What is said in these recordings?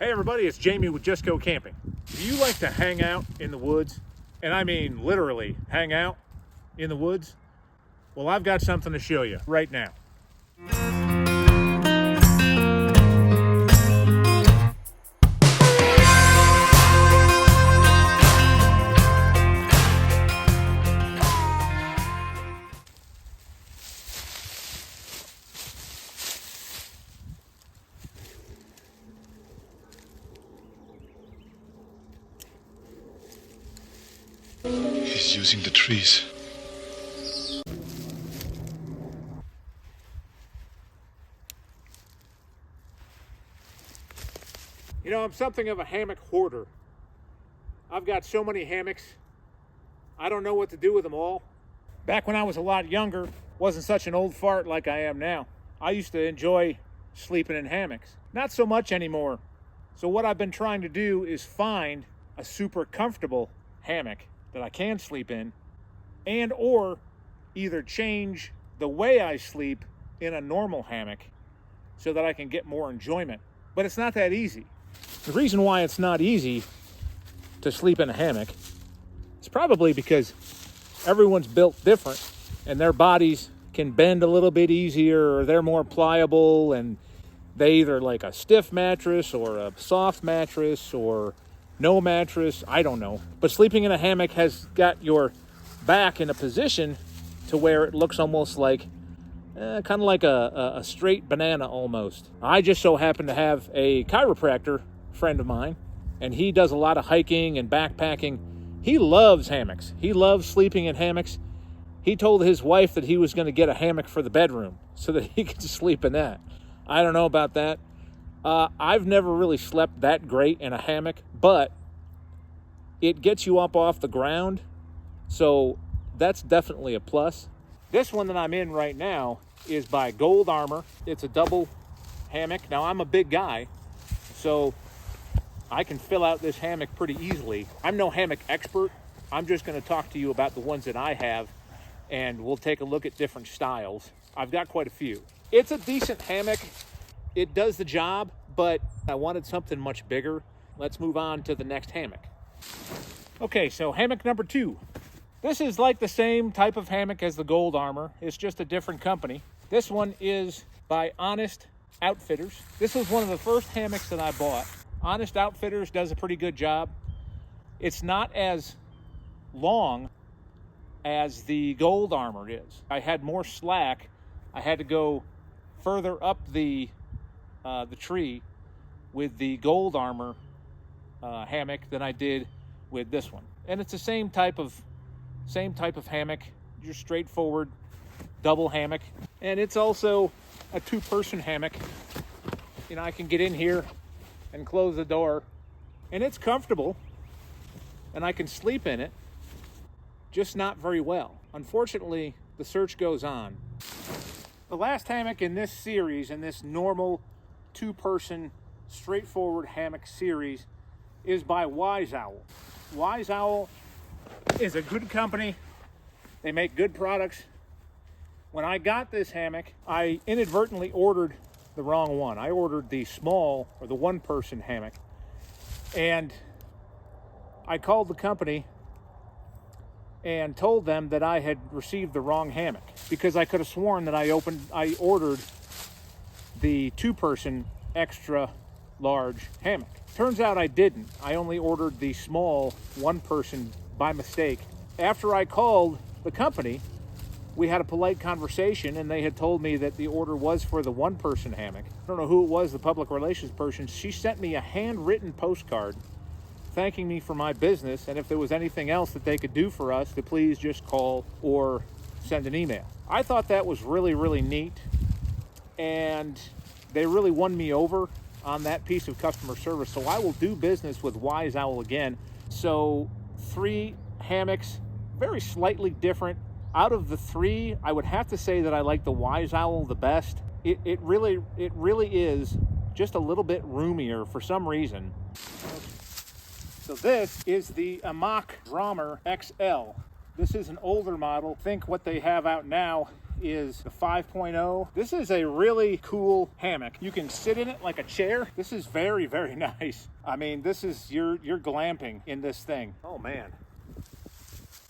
Hey everybody, it's Jamie with Just Go Camping. Do you like to hang out in the woods? And I mean literally hang out in the woods? Well, I've got something to show you right now. He's using the trees. You know, I'm something of a hammock hoarder. I've got so many hammocks, I don't know what to do with them all. Back when I was a lot younger, wasn't such an old fart like I am now. I used to enjoy sleeping in hammocks. Not so much anymore. So what I've been trying to do is find a super comfortable hammock that I can sleep in, and or either change the way I sleep in a normal hammock so that I can get more enjoyment. But it's not that easy. The reason why it's not easy to sleep in a hammock is probably because everyone's built different and their bodies can bend a little bit easier, or they're more pliable and they either like a stiff mattress or a soft mattress or no mattress, I don't know. But sleeping in a hammock has got your back in a position to where it looks almost like kind of like a straight banana almost. I just so happen to have a chiropractor friend of mine, and he does a lot of hiking and backpacking. He loves hammocks. He loves sleeping in hammocks. He told his wife that he was going to get a hammock for the bedroom so that he could sleep in that. I don't know about that. I've never really slept that great in a hammock, but it gets you up off the ground, so that's definitely a plus. This one that I'm in right now is by Gold Armor. It's a double hammock. Now, I'm a big guy, so I can fill out this hammock pretty easily. I'm no hammock expert. I'm just going to talk to you about the ones that I have, and we'll take a look at different styles. I've got quite a few. It's a decent hammock. It does the job, but I wanted something much bigger. Let's move on to the next hammock. Okay, so hammock number 2. This is like the same type of hammock as the Gold Armor. It's just a different company. This one is by Honest Outfitters. This was one of the first hammocks that I bought. Honest Outfitters does a pretty good job. It's not as long as the Gold Armor is. I had more slack. I had to go further up the tree with the Gold Armor hammock than I did with this one. And it's the same type of hammock, just straightforward double hammock. And it's also a 2-person hammock. You know, I can get in here and close the door, and it's comfortable, and I can sleep in it, just not very well. Unfortunately, the search goes on. The last hammock in this series, in this normal 2-person straightforward hammock series, is by Wise Owl. Wise Owl is a good company. They make good products. When I got this hammock, I inadvertently ordered the wrong one. I ordered the small, or the 1-person hammock. And I called the company and told them that I had received the wrong hammock, because I could have sworn that I ordered the 2-person extra large hammock. Turns out I didn't. I only ordered the small 1-person by mistake. After I called the company, we had a polite conversation, and they had told me that the order was for the 1-person hammock. I don't know who it was, the public relations person. She sent me a handwritten postcard thanking me for my business, and if there was anything else that they could do for us, to please just call or send an email. I thought that was really, really neat, and they really won me over on that piece of customer service. So I will do business with Wise Owl again. So 3 hammocks, very slightly different. Out of the 3, I would have to say that I like the Wise Owl the best. It really is just a little bit roomier for some reason. So this is the hammocks Drommer XL. This is an older model. Think what they have out now is the 5.0. This is a really cool hammock. You can sit in it like a chair. This is very, very nice. I mean, this is, you're glamping in this thing. Oh man,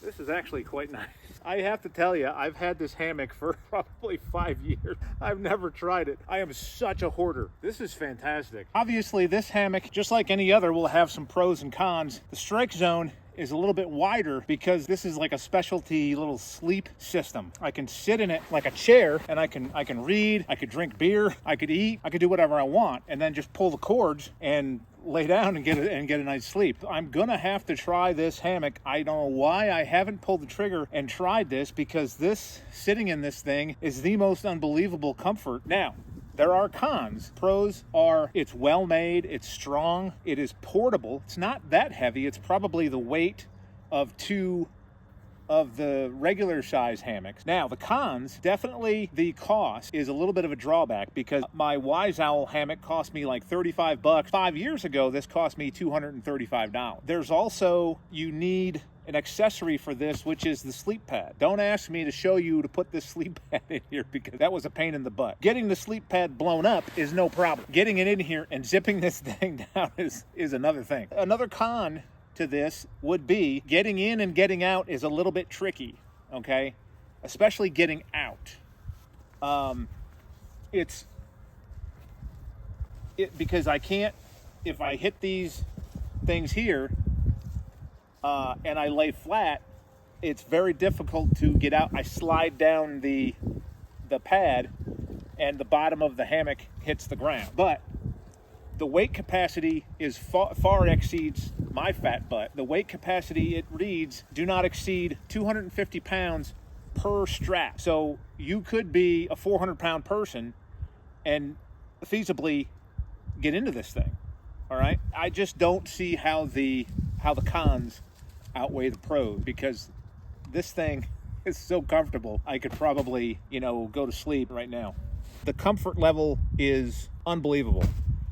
this is actually quite nice. I have to tell you, I've had this hammock for probably 5 years. I've never tried it. I am such a hoarder. This is fantastic. Obviously, this hammock, just like any other, will have some pros and cons. The strike zone is a little bit wider because this is like a specialty little sleep system. I can sit in it like a chair, and I can read, I could drink beer, I could eat, I could do whatever I want, and then just pull the cords and lay down and get a night's sleep. I'm gonna have to try this hammock. I don't know why I haven't pulled the trigger and tried this, because this, sitting in this thing, is the most unbelievable comfort. Now, there are cons. Pros are it's well made, it's strong, it is portable. It's not that heavy. It's probably the weight of 2 of the regular size hammocks. Now, the cons, definitely the cost is a little bit of a drawback, because my Wise Owl hammock cost me like $35. 5 years ago, this cost me $235. There's also, you need an accessory for this, which is the sleep pad. Don't ask me to show you to put this sleep pad in here, because that was a pain in the butt. Getting the sleep pad blown up is no problem. Getting it in here and zipping this thing down is another thing. Another con to this would be getting in and getting out is a little bit tricky, okay? Especially getting out. Because I can't, if I hit these things here and I lay flat, it's very difficult to get out. I slide down the pad and the bottom of the hammock hits the ground. But the weight capacity is far exceeds my fat butt. The weight capacity, it reads, do not exceed 250 pounds per strap. So you could be a 400-pound person and feasibly get into this thing. All right. I just don't see how the cons outweigh the pros, because this thing is so comfortable. I could probably, go to sleep right now. The comfort level is unbelievable.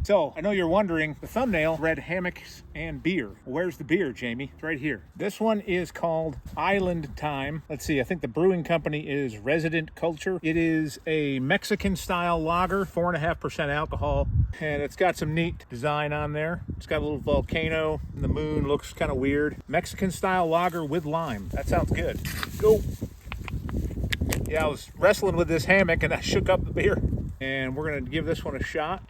So, I know you're wondering, the thumbnail read hammocks and beer. Where's the beer, Jamie? It's right here. This one is called Island Time. Let's see, I think the brewing company is Resident Culture. It is a Mexican-style lager, 4.5% alcohol, and it's got some neat design on there. It's got a little volcano, and the moon looks kind of weird. Mexican-style lager with lime. That sounds good. Go. Yeah, I was wrestling with this hammock, and I shook up the beer. And we're going to give this one a shot.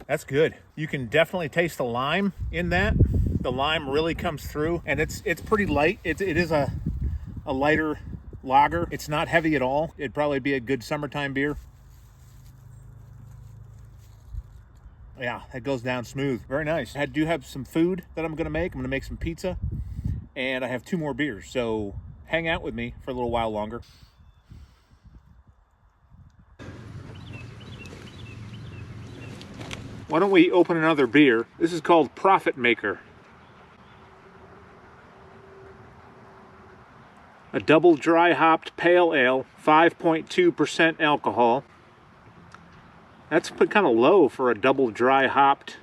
That's good. You can definitely taste the lime in that. The lime really comes through, and it's pretty light. It is a lighter lager. It's not heavy at all. It'd probably be a good summertime beer. Yeah, that goes down smooth. Very nice. I do have some food that I'm gonna make. I'm gonna make some pizza, and I have 2 more beers. So hang out with me for a little while longer. Why don't we open another beer? This is called Profit Maker. A double dry hopped pale ale, 5.2% alcohol. That's kind of low for a double dry hopped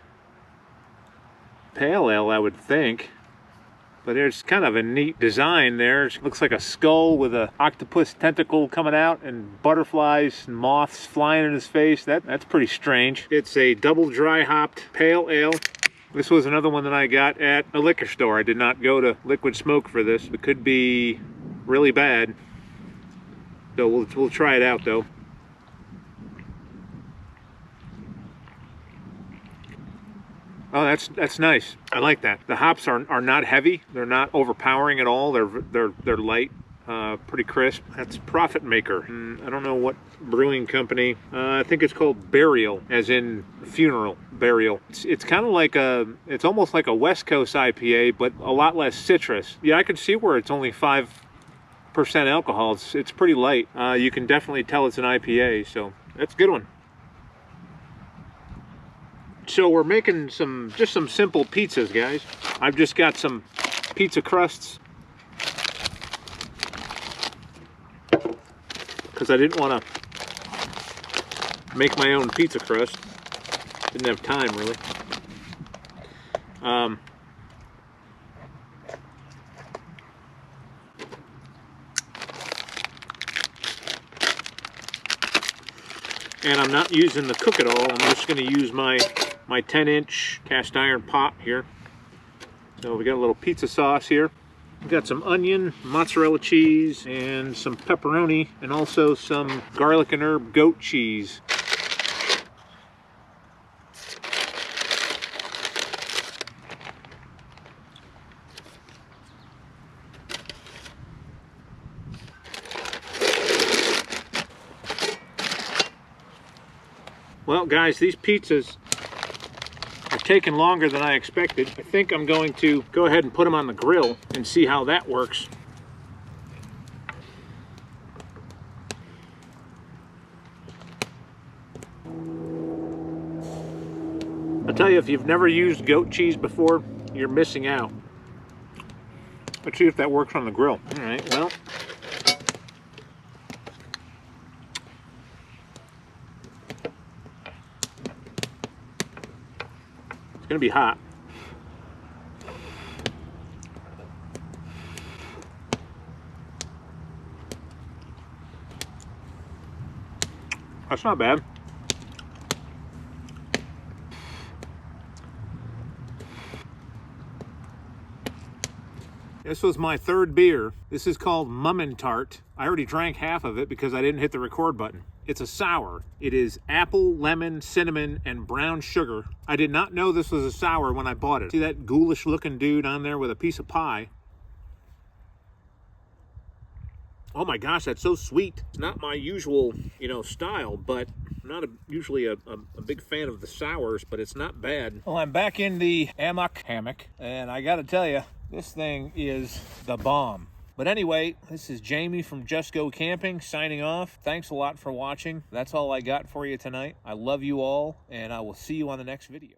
pale ale, I would think. But there's kind of a neat design there. It looks like a skull with an octopus tentacle coming out and butterflies and moths flying in his face. That's pretty strange. It's a double dry hopped pale ale. This was another one that I got at a liquor store. I did not go to Liquid Smoke for this. It could be really bad. So we'll try it out though. Oh, that's nice. I like that. The hops are not heavy. They're not overpowering at all. They're light, pretty crisp. That's Profit Maker. I don't know what brewing company. I think it's called Burial, as in funeral burial. It's kind of like it's almost like a West Coast IPA, but a lot less citrus. Yeah, I can see where it's only 5% alcohol. It's pretty light. You can definitely tell it's an IPA, so that's a good one. So we're making just some simple pizzas, guys. I've just got some pizza crusts because I didn't want to make my own pizza crust. Didn't have time, really. And I'm not using the cook at all. I'm just going to use my 10-inch cast iron pot here. So we got a little pizza sauce here. We've got some onion, mozzarella cheese, and some pepperoni, and also some garlic and herb goat cheese. Well, guys, these pizzas are taking longer than I expected. I think I'm going to go ahead and put them on the grill and see how that works. I'll tell you, if you've never used goat cheese before, you're missing out. Let's see if that works on the grill. All right, well. It's gonna be hot. That's not bad. This was my third beer. This is called Mum & Tart. I already drank half of it because I didn't hit the record button. It's a sour. It is apple, lemon, cinnamon, and brown sugar. I did not know this was a sour when I bought it. See that ghoulish looking dude on there with a piece of pie? Oh my gosh, that's so sweet. It's not my usual, style, but I'm not usually a big fan of the sours, but it's not bad. Well, I'm back in the hammock, and I gotta tell you, this thing is the bomb. But anyway, this is Jamie from Just Go Camping signing off. Thanks a lot for watching. That's all I got for you tonight. I love you all, and I will see you on the next video.